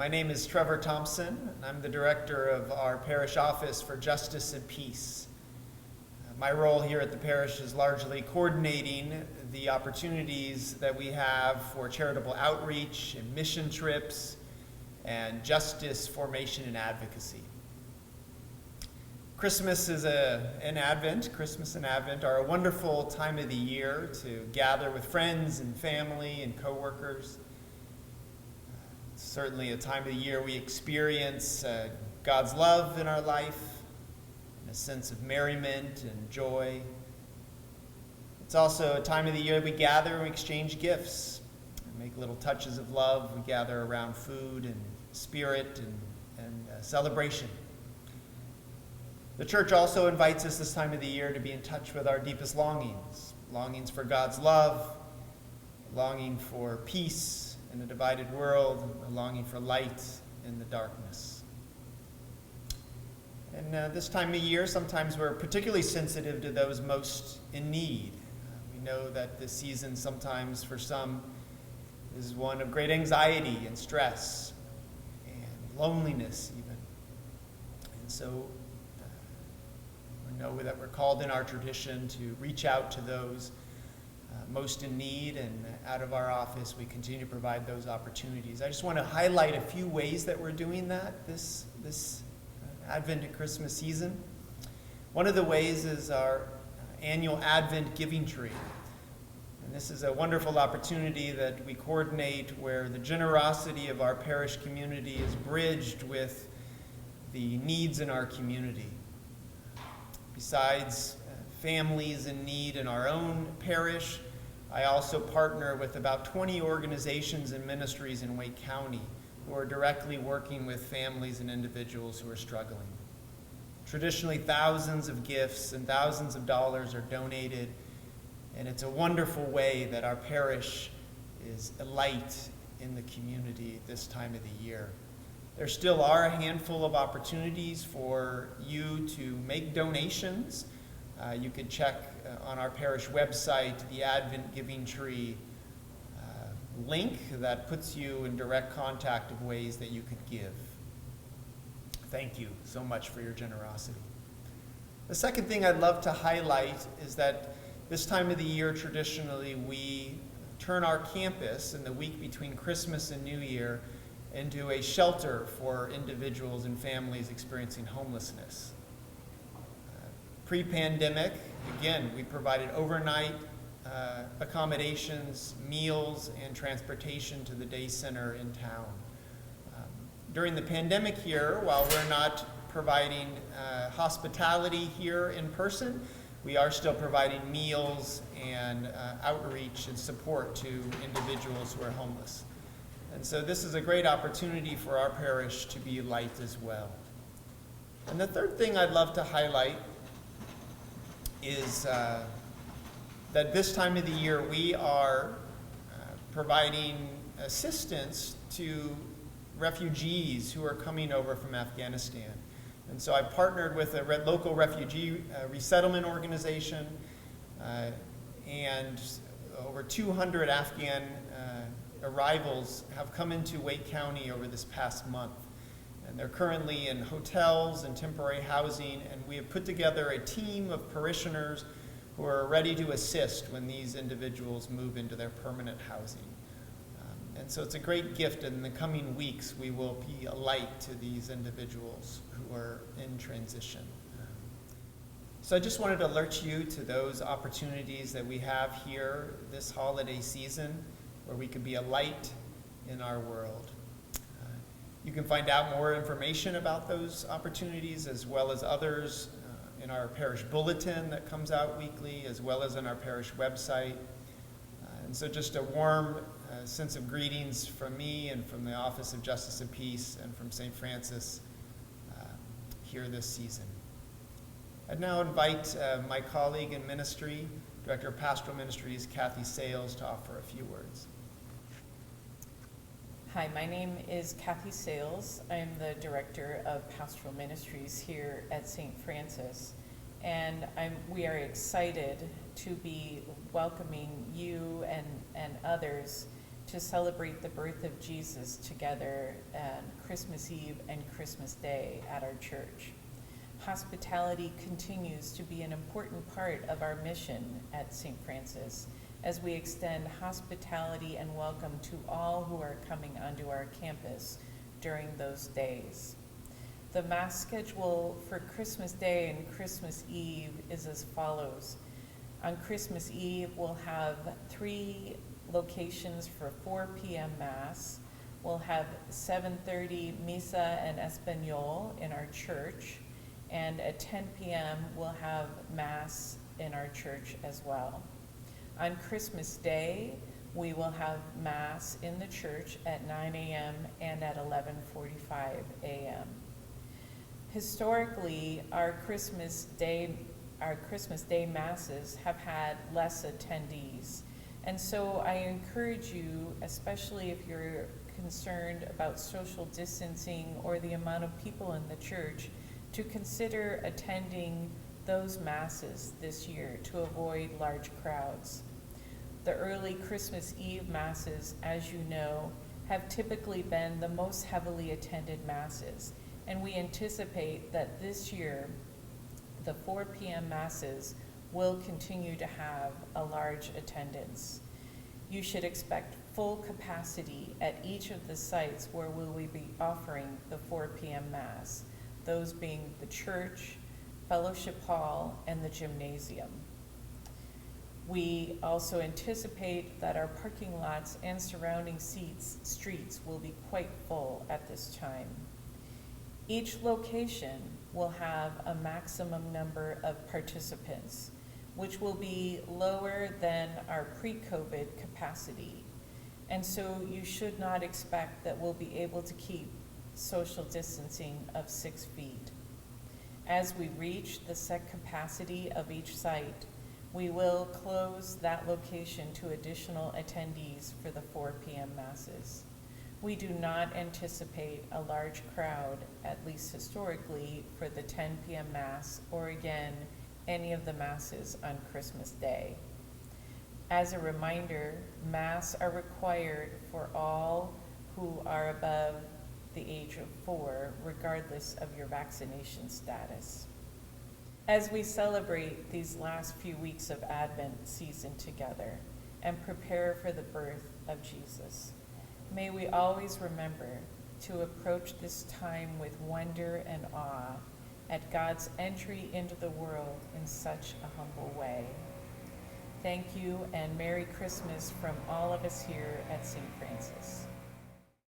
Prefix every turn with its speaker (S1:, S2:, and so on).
S1: My name is Trevor Thompson, and I'm the director of our parish office for justice and peace. My role here at the parish is largely coordinating the opportunities that we have for charitable outreach and mission trips and justice formation and advocacy. Christmas and Advent are a wonderful time of the year to gather with friends and family and coworkers. It's certainly a time of the year we experience God's love in our life and a sense of merriment and joy. It's also a time of the year we gather and we exchange gifts and make little touches of love. We gather around food and spirit and celebration. The church also invites us this time of the year to be in touch with our deepest longings for God's love, longing for peace in a divided world, a longing for light in the darkness. And this time of year, sometimes we're particularly sensitive to those most in need. We know that this season sometimes for some is one of great anxiety and stress and loneliness even. And so know that we're called in our tradition to reach out to those most in need, and out of our office we continue to provide those opportunities. I just want to highlight a few ways that we're doing that this Advent and Christmas season. One of the ways is our annual Advent Giving Tree. And this is a wonderful opportunity that we coordinate where the generosity of our parish community is bridged with the needs in our community. Besides families in need in our own parish, I also partner with about 20 organizations and ministries in Wake County who are directly working with families and individuals who are struggling. Traditionally, thousands of gifts and thousands of dollars are donated, and it's a wonderful way that our parish is a light in the community at this time of the year. There still are a handful of opportunities for you to make donations. You could check on our parish website the Advent Giving Tree link that puts you in direct contact of ways that you could give. Thank you so much for your generosity. The second thing I'd love to highlight is that this time of the year, traditionally, we turn our campus in the week between Christmas and New Year into a shelter for individuals and families experiencing homelessness. Pre-pandemic, again, we provided overnight accommodations, meals, and transportation to the day center in town. During the pandemic year, while we're not providing hospitality here in person, we are still providing meals and outreach and support to individuals who are homeless. And so this is a great opportunity for our parish to be light as well. And the third thing I'd love to highlight is that this time of the year we are providing assistance to refugees who are coming over from Afghanistan. And so I partnered with a local refugee resettlement organization, and over 200 Afghan arrivals have come into Wake County over this past month. And they're currently in hotels and temporary housing, and we have put together a team of parishioners who are ready to assist when these individuals move into their permanent housing. And so it's a great gift. In the coming weeks, we will be a light to these individuals who are in transition. So I just wanted to alert you to those opportunities that we have here this holiday season, where we can be a light in our world. You can find out more information about those opportunities as well as others in our parish bulletin that comes out weekly, as well as on our parish website. And so just a warm sense of greetings from me and from the Office of Justice and Peace and from St. Francis here this season. I'd now invite my colleague in ministry, Director of Pastoral Ministries, Kathy Sales, to offer a few words.
S2: Hi, my name is Kathy Sales. I'm the Director of Pastoral Ministries here at St. Francis, and we are excited to be welcoming you and others to celebrate the birth of Jesus together on Christmas Eve and Christmas Day at our church. Hospitality continues to be an important part of our mission at St. Francis as we extend hospitality and welcome to all who are coming onto our campus during those days. The Mass schedule for Christmas Day and Christmas Eve is as follows. On Christmas Eve, we'll have 3 locations for 4 p.m. Mass. We'll have 7:30 Misa and Español in our church, and at 10 p.m. we'll have Mass in our church as well. On Christmas Day, we will have Mass in the church at 9 a.m. and at 11:45 a.m. Historically, our Christmas Day Masses have had less attendees. And so I encourage you, especially if you're concerned about social distancing or the amount of people in the church, to consider attending those Masses this year to avoid large crowds. The early Christmas Eve Masses, as you know, have typically been the most heavily attended Masses, and we anticipate that this year the 4 p.m. Masses will continue to have a large attendance. You should expect full capacity at each of the sites where we will be offering the 4 p.m. Mass, those being the church, fellowship hall, and the gymnasium. We also anticipate that our parking lots and surrounding streets will be quite full at this time. Each location will have a maximum number of participants, which will be lower than our pre-COVID capacity. And so you should not expect that we'll be able to keep social distancing of 6 feet. As we reach the set capacity of each site, we will close that location to additional attendees for the 4 p.m. Masses. We do not anticipate a large crowd, at least historically, for the 10 p.m. Mass or again, any of the Masses on Christmas Day. As a reminder, Mass are required for all who are above the age of 4, regardless of your vaccination status. As we celebrate these last few weeks of Advent season together and prepare for the birth of Jesus, may we always remember to approach this time with wonder and awe at God's entry into the world in such a humble way. Thank you, and Merry Christmas from all of us here at St. Francis.